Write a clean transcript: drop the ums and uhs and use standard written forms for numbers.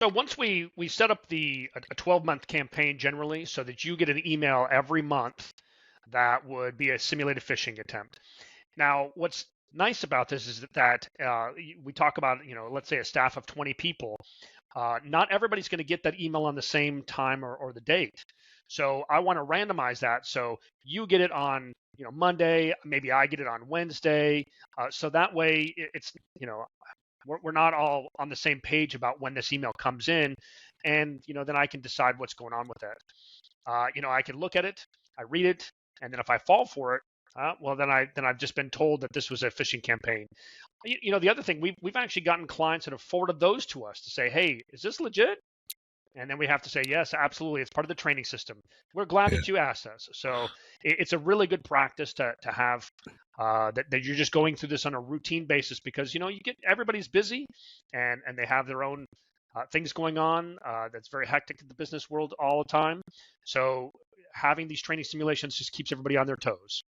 So once we set up a 12-month campaign generally, so that you get an email every month that would be a simulated phishing attempt. Now, what's nice about this is that we talk about, let's say a staff of 20 people. Not everybody's going to get that email on the same time or the date. So I want to randomize that. So you get it on, Monday, maybe I get it on Wednesday. So that way it's, we're not all on the same page about when this email comes in. And, then I can decide what's going on with it. I can look at it, I read it, and then if I fall for it, well, then I've just been told that this was a phishing campaign. The other thing, we've actually gotten clients that have forwarded those to us to say, hey, is this legit? And then we have to say, yes, absolutely. It's part of the training system. We're glad that you asked us. So it's a really good practice to have that you're just going through this on a routine basis because, everybody's busy and they have their own things going on that's very hectic in the business world all the time. So having these training simulations just keeps everybody on their toes.